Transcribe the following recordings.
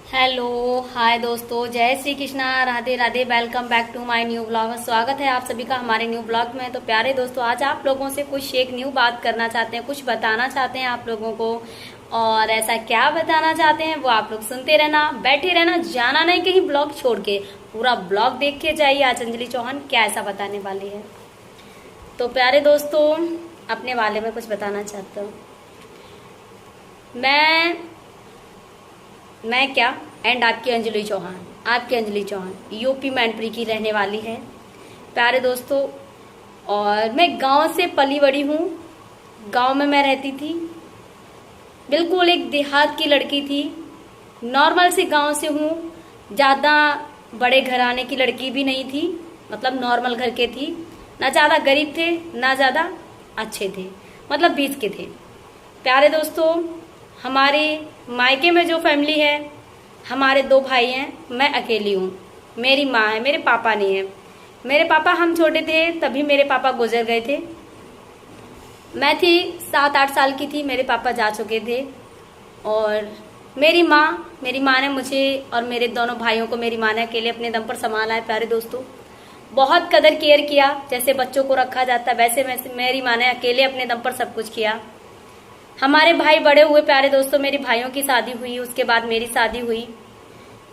Hello hi दोस्तों, जय Shri Krishna, Radhe Radhe. Welcome back to my new blog. स्वागत है आप सभी का हमारे न्यू ब्लॉग में। तो प्यारे दोस्तों, आज आप लोगों से कुछ एक न्यू बात करना चाहते हैं, कुछ बताना चाहते हैं आप लोगों को। और ऐसा क्या बताना चाहते हैं वो आप लोग सुनते रहना, बैठे रहना, जाना नहीं कहीं ब्लॉग छोड़ के। पूरा ब्लॉग देख के जाइए, आज अंजलि चौहान क्या ऐसा बताने वाली है। तो प्यारे दोस्तों, अपने बारे में कुछ बताना चाहता हूँ। मैं क्या एंड आपकी अंजलि चौहान यूपी मैनपुरी की रहने वाली है प्यारे दोस्तों। और मैं गांव से पली बड़ी हूँ। गांव में मैं रहती थी, बिल्कुल एक देहात की लड़की थी। नॉर्मल से गांव से हूँ, ज़्यादा बड़े घराने की लड़की भी नहीं थी, मतलब नॉर्मल घर के थी। ना ज़्यादा गरीब थे ना ज़्यादा अच्छे थे, मतलब बीच के थे। प्यारे दोस्तों, हमारे मायके में जो फैमिली है, हमारे 2 भाई हैं, मैं अकेली हूँ। मेरी माँ है, मेरे पापा नहीं है। मेरे पापा, हम छोटे थे तभी मेरे पापा गुजर गए थे। मैं थी 7-8 साल की थी, मेरे पापा जा चुके थे। और मेरी माँ ने मुझे और मेरे दोनों भाइयों को मेरी माँ ने अकेले अपने दम पर संभाला है प्यारे दोस्तों। बहुत कदर केयर किया, जैसे बच्चों को रखा जाता है वैसे मेरी माँ ने अकेले अपने दम पर सब कुछ किया। हमारे भाई बड़े हुए प्यारे दोस्तों, मेरी भाइयों की शादी हुई, उसके बाद मेरी शादी हुई।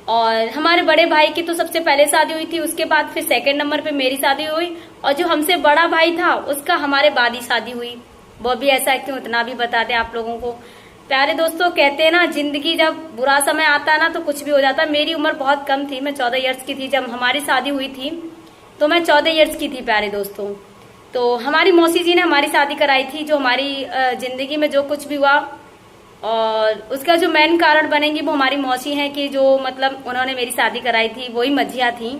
और हमारे बड़े भाई की तो सबसे पहले शादी हुई थी, उसके बाद फिर सेकंड नंबर पे मेरी शादी हुई। और जो हमसे बड़ा भाई था उसका हमारे बाद ही शादी हुई। वो भी ऐसा क्यों, इतना भी बता दें आप लोगों को। प्यारे दोस्तों, कहते हैं ना, जिंदगी जब बुरा समय आता है ना तो कुछ भी हो जाता है। मेरी उम्र बहुत कम थी, मैं 14 ईयर्स की थी जब हमारी शादी हुई थी। तो मैं 14 ईयर्स की थी प्यारे दोस्तों। तो हमारी मौसी जी ने हमारी शादी कराई थी। जो हमारी जिंदगी में जो कुछ भी हुआ, और उसका जो मेन कारण बनेंगी वो हमारी मौसी हैं, कि जो मतलब उन्होंने मेरी शादी कराई थी, वही मझिया थी।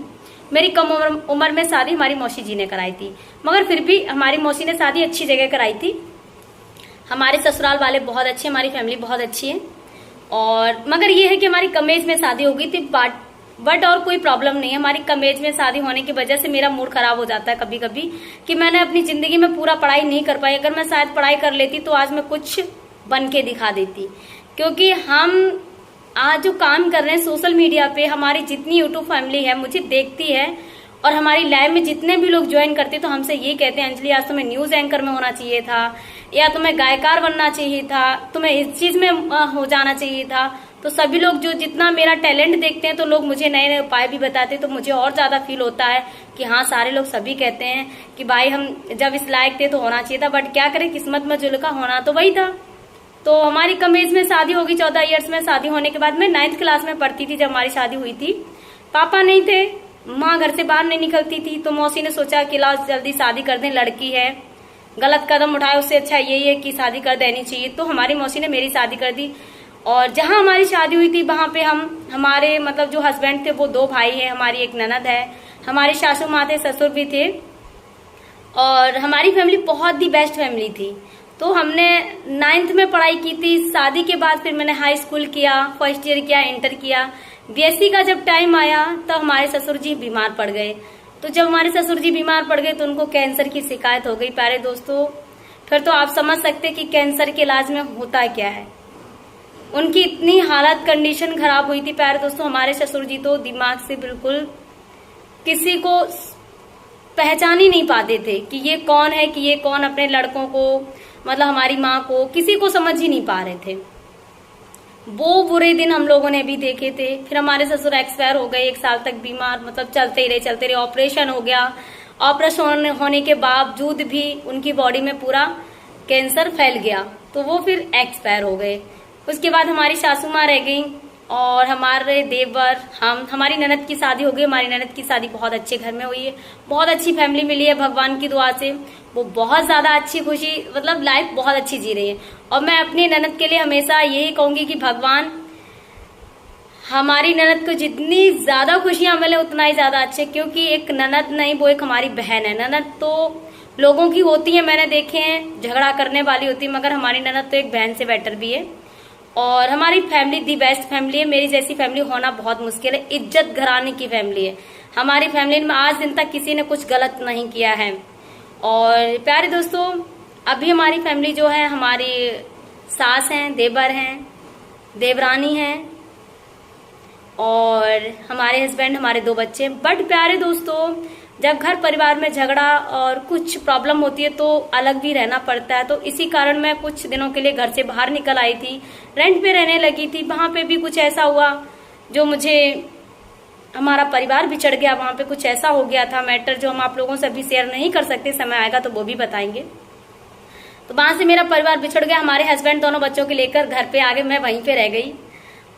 मेरी कम उम्र में शादी हमारी मौसी जी ने कराई थी, मगर फिर भी हमारी मौसी ने शादी अच्छी जगह कराई थी। हमारे ससुराल वाले बहुत अच्छे, हमारी फैमिली बहुत अच्छी है। और मगर ये है कि हमारी कम एज में शादी हो गई थी। बट और कोई प्रॉब्लम नहीं है। हमारी कम एज में शादी होने की वजह से मेरा मूड खराब हो जाता है कभी कभी, कि मैंने अपनी जिंदगी में पूरा पढ़ाई नहीं कर पाई। अगर मैं शायद पढ़ाई कर लेती तो आज मैं कुछ बन के दिखा देती। क्योंकि हम आज जो काम कर रहे हैं सोशल मीडिया पे, हमारी जितनी यूट्यूब फैमिली है मुझे देखती है, और हमारी लाइव में जितने भी लोग ज्वाइन करते तो हमसे ये कहते हैं, अंजलि आज तुम्हें न्यूज एंकर में होना चाहिए था, या तुम्हें गायकार बनना चाहिए था, तुम्हें इस चीज में हो जाना चाहिए था। तो सभी लोग जो जितना मेरा टैलेंट देखते हैं तो लोग मुझे नए नए उपाय भी बताते हैं। तो मुझे और ज्यादा फील होता है कि हाँ, सारे लोग सभी कहते हैं कि भाई हम जब इस लायक थे तो होना चाहिए था। बट क्या करें, किस्मत में जो लिखा होना तो वही था। तो हमारी कम एज में शादी होगी, 14 ईयर्स में शादी होने के बाद मैं 9th क्लास में पढ़ती थी जब हमारी शादी हुई थी। पापा नहीं थे, माँ घर से बाहर नहीं निकलती थी। तो मौसी ने सोचा कि लाओ जल्दी शादी कर दें, लड़की है, गलत कदम उठाए उससे अच्छा यही है कि शादी कर देनी चाहिए। तो हमारी मौसी ने मेरी शादी कर दी। और जहां हमारी शादी हुई थी वहां पे हमारे मतलब जो हस्बैंड थे वो 2 भाई है, हमारी एक ननद है, हमारी सासू माँ थे, ससुर भी थे। और हमारी फैमिली बहुत ही बेस्ट फैमिली थी। तो हमने 9th में पढ़ाई की थी। शादी के बाद फिर मैंने हाई स्कूल किया, फर्स्ट ईयर किया, इंटर किया। बीएससी का जब टाइम आया तो हमारे ससुर जी बीमार पड़ गए। तो जब हमारे ससुर जी बीमार पड़ गए तो उनको कैंसर की शिकायत हो गई प्यारे दोस्तों। फिर तो आप समझ सकते कि कैंसर के इलाज में होता क्या है। उनकी इतनी हालत कंडीशन खराब हुई थी प्यारे दोस्तों, हमारे ससुर जी तो दिमाग से बिल्कुल किसी को पहचान ही नहीं पाते थे कि ये कौन है, कि ये कौन। अपने लड़कों को, मतलब हमारी माँ को, किसी को समझ ही नहीं पा रहे थे। वो बुरे दिन हम लोगों ने भी देखे थे। फिर हमारे ससुर एक्सपायर हो गए, 1 साल तक बीमार, मतलब चलते रहे। ऑपरेशन हो गया। ऑपरेशन होने के बावजूद भी उनकी बॉडी में पूरा कैंसर फैल गया, तो वो फिर एक्सपायर हो गए। उसके बाद हमारी सासू माँ रह गई और हमारे देवर, हमारी ननद की शादी हो गई। हमारी ननद की शादी बहुत अच्छे घर में हुई है, बहुत अच्छी फैमिली मिली है भगवान की दुआ से। वो बहुत ज्यादा अच्छी खुशी, मतलब लाइफ बहुत अच्छी जी रही है। और मैं अपनी ननद के लिए हमेशा यही कहूंगी कि भगवान हमारी ननद को जितनी ज्यादा खुशियां मिले उतना ही ज्यादा अच्छे। क्योंकि एक ननद नहीं, वो एक हमारी बहन है। ननद तो लोगों की होती है, मैंने देखे हैं, झगड़ा करने वाली होती है, मगर हमारी ननद तो एक बहन से बेटर भी है। और हमारी फैमिली दी बेस्ट फैमिली है। मेरी जैसी फैमिली होना बहुत मुश्किल है। इज्जत घराने की फैमिली है हमारी फैमिली में। आज दिन तक किसी ने कुछ गलत नहीं किया है। और प्यारे दोस्तों, अभी हमारी फैमिली जो है, हमारी सास हैं, देवर हैं, देवरानी हैं, और हमारे हस्बैंड, हमारे 2 बच्चे। बट प्यारे दोस्तों, जब घर परिवार में झगड़ा और कुछ प्रॉब्लम होती है तो अलग भी रहना पड़ता है। तो इसी कारण मैं कुछ दिनों के लिए घर से बाहर निकल आई थी, रेंट पे रहने लगी थी। वहां पे भी कुछ ऐसा हुआ जो मुझे, हमारा परिवार बिछड़ गया, वहां पे कुछ ऐसा हो गया था मैटर जो हम आप लोगों से अभी शेयर नहीं कर सकते, समय आएगा तो वो भी बताएंगे। तो वहां से मेरा परिवार बिछड़ गया, हमारे हस्बैंड दोनों बच्चों को लेकर घर पे आ गए, मैं वहीं पे रह गई।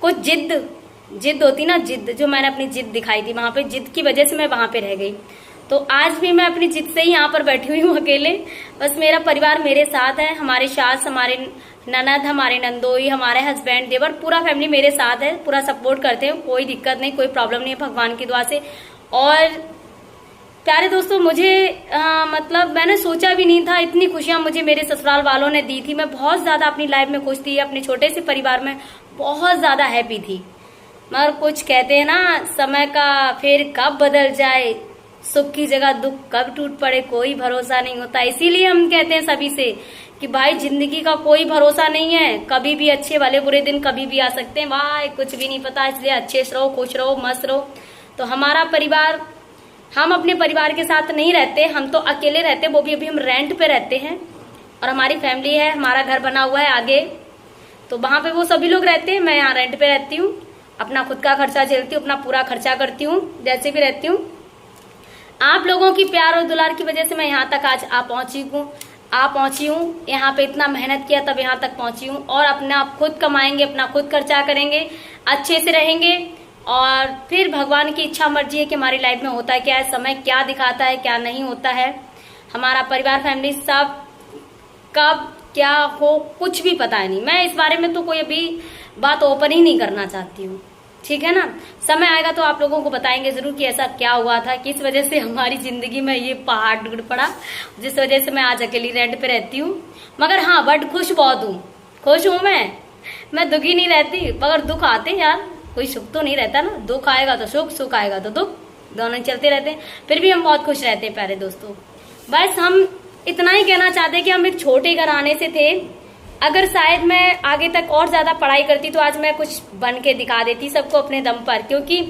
कुछ जिद होती ना, जिद, जो मैंने अपनी जिद दिखाई थी वहां पे, जिद की वजह से मैं वहां पे रह गई। तो आज भी मैं अपनी जिद से ही यहाँ पर बैठी हुई हूँ अकेले। बस मेरा परिवार मेरे साथ है, हमारे सास, हमारे ननद, हमारे नंदोई, हमारे हस्बैंड, देवर, पूरा फैमिली मेरे साथ है, पूरा सपोर्ट करते हैं। कोई दिक्कत नहीं, कोई प्रॉब्लम नहीं है भगवान की दुआ से। और प्यारे दोस्तों, मुझे मतलब मैंने सोचा भी नहीं था, इतनी खुशियां मुझे मेरे ससुराल वालों ने दी थी। मैं बहुत ज्यादा अपनी लाइफ में खुश थी, अपने छोटे से परिवार में बहुत ज्यादा हैप्पी थी। मगर कुछ कहते हैं ना, समय का फिर कब बदल जाए, सुख की जगह दुख कब टूट पड़े, कोई भरोसा नहीं होता। इसीलिए हम कहते हैं सभी से कि भाई जिंदगी का कोई भरोसा नहीं है, कभी भी अच्छे वाले बुरे दिन कभी भी आ सकते हैं भाई, कुछ भी नहीं पता। इसलिए अच्छे से रहो, खुश रहो, मस्त रहो। तो हमारा परिवार, हम अपने परिवार के साथ नहीं रहते, हम तो अकेले रहते, वो भी अभी हम रेंट पे रहते हैं। और हमारी फैमिली है, हमारा घर बना हुआ है आगे, तो वहां पे वो सभी लोग रहते हैं, मैं यहाँ रेंट पे रहती हूँ, अपना खुद का खर्चा झेलती हूँ, अपना पूरा खर्चा करती हूँ, जैसे भी रहती हूँ। आप लोगों की प्यार और दुलार की वजह से मैं यहाँ तक आज आ पहुंची हूँ। यहाँ पे इतना मेहनत किया तब यहाँ तक पहुंची हूँ। और अपना खुद कमाएंगे, अपना खुद खर्चा करेंगे, अच्छे से रहेंगे। और फिर भगवान की इच्छा मर्जी है कि हमारी लाइफ में होता है क्या है, समय क्या दिखाता है, क्या नहीं होता है। हमारा परिवार, फैमिली, सब कब क्या हो कुछ भी पता नहीं। मैं इस बारे में तो कोई अभी बात ओपन ही नहीं करना चाहती हूँ, ठीक है ना। समय आएगा तो आप लोगों को बताएंगे जरूर कि ऐसा क्या हुआ था, किस वजह से हमारी जिंदगी में ये पहाड़ टूट पड़ा, जिस वजह से मैं आज अकेली रेंट पे रहती हूँ। मगर हाँ, बट खुश बहुत हूँ, खुश हूँ मैं दुखी नहीं रहती। मगर दुख आते यार, कोई सुख तो नहीं रहता ना, दुख आएगा तो सुख, सुख आएगा तो दुख, दोनों चलते रहते हैं। फिर भी हम बहुत खुश रहते हैं प्यारे दोस्तों। बस हम इतना ही कहना चाहते हैं कि हम एक छोटे घराने से थे। अगर शायद मैं आगे तक और ज्यादा पढ़ाई करती तो आज मैं कुछ बन के दिखा देती सबको अपने दम पर। क्योंकि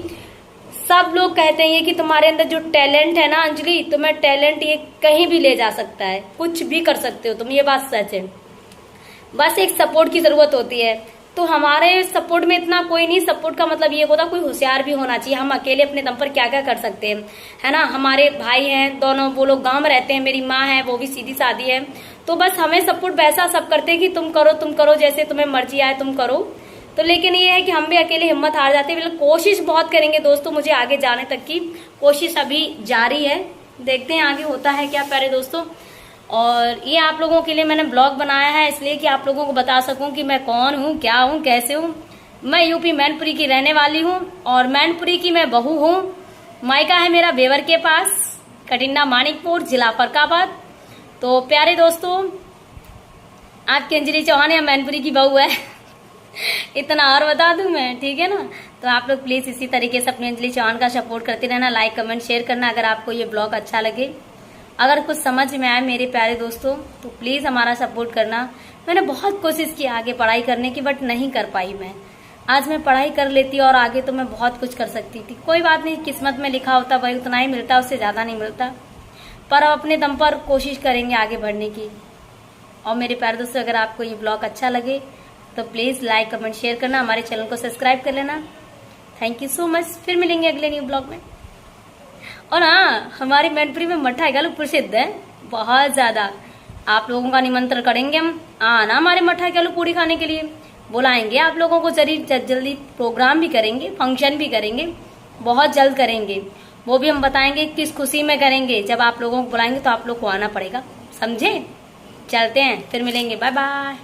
सब लोग कहते हैं कि तुम्हारे अंदर जो टैलेंट है ना अंजलि, तुम्हें टैलेंट ये कहीं भी ले जा सकता है, कुछ भी कर सकते हो तुम, ये बात सच है। बस एक सपोर्ट की जरूरत होती है। तो हमारे सपोर्ट में इतना कोई नहीं, सपोर्ट का मतलब ये होता कोई होशियार भी होना चाहिए। हम अकेले अपने दम पर क्या क्या कर सकते हैं, है ना। हमारे भाई हैं दोनों, वो लोग गांव में रहते हैं, मेरी माँ है वो भी सीधी सादी है। तो बस हमें सपोर्ट वैसा सब करते हैं कि तुम करो जैसे तुम्हें मर्जी आए तुम करो। तो लेकिन ये है कि हम भी अकेले हिम्मत हार जाते हैं। कोशिश बहुत करेंगे दोस्तों, मुझे आगे जाने तक की कोशिश अभी जारी है, देखते हैं आगे होता है क्या प्यारे दोस्तों। और ये आप लोगों के लिए मैंने ब्लॉग बनाया है इसलिए कि आप लोगों को बता सकूं कि मैं कौन हूं, क्या हूं, कैसे हूं। मैं यूपी मैनपुरी की रहने वाली हूं और मैनपुरी की मैं बहू हूं। मायका है मेरा बेवर के पास, कटिन्ना मानिकपुर, जिला फरक्काबाद। तो प्यारे दोस्तों, आपकी अंजलि चौहान या मैनपुरी की बहू है इतना और बता दूं मैं, ठीक है ना। तो आप लोग प्लीज इसी तरीके से अपनी अंजलि चौहान का सपोर्ट करते रहना, लाइक कमेंट शेयर करना। अगर आपको ये ब्लॉग अच्छा लगे, अगर कुछ समझ में आए मेरे प्यारे दोस्तों, तो प्लीज हमारा सपोर्ट करना। मैंने बहुत कोशिश की आगे पढ़ाई करने की, बट नहीं कर पाई मैं। आज मैं पढ़ाई कर लेती और आगे तो मैं बहुत कुछ कर सकती थी। कोई बात नहीं, किस्मत में लिखा होता वही उतना ही मिलता, उससे ज्यादा नहीं मिलता। पर अब अपने दम पर कोशिश करेंगे आगे बढ़ने की। और मेरे प्यारे दोस्तों, अगर आपको ये ब्लॉग अच्छा लगे तो प्लीज लाइक कमेंट शेयर करना, हमारे चैनल को सब्सक्राइब कर लेना। Thank you so much. फिर मिलेंगे अगले न्यू ब्लॉग में। और हाँ, हमारी मैनपुरी में मठा गलू प्रसिद्ध है बहुत ज्यादा। आप लोगों का निमंत्रण करेंगे हम, आना हमारे मठा गलू पूरी खाने के लिए। बुलाएंगे आप लोगों को, जल्दी प्रोग्राम भी करेंगे, फंक्शन भी करेंगे, बहुत जल्द करेंगे। वो भी हम बताएंगे किस खुशी में करेंगे। जब आप लोगों को बुलाएंगे तो आप लोग को आना पड़ेगा, समझे। चलते हैं, फिर मिलेंगे, बाय बाय।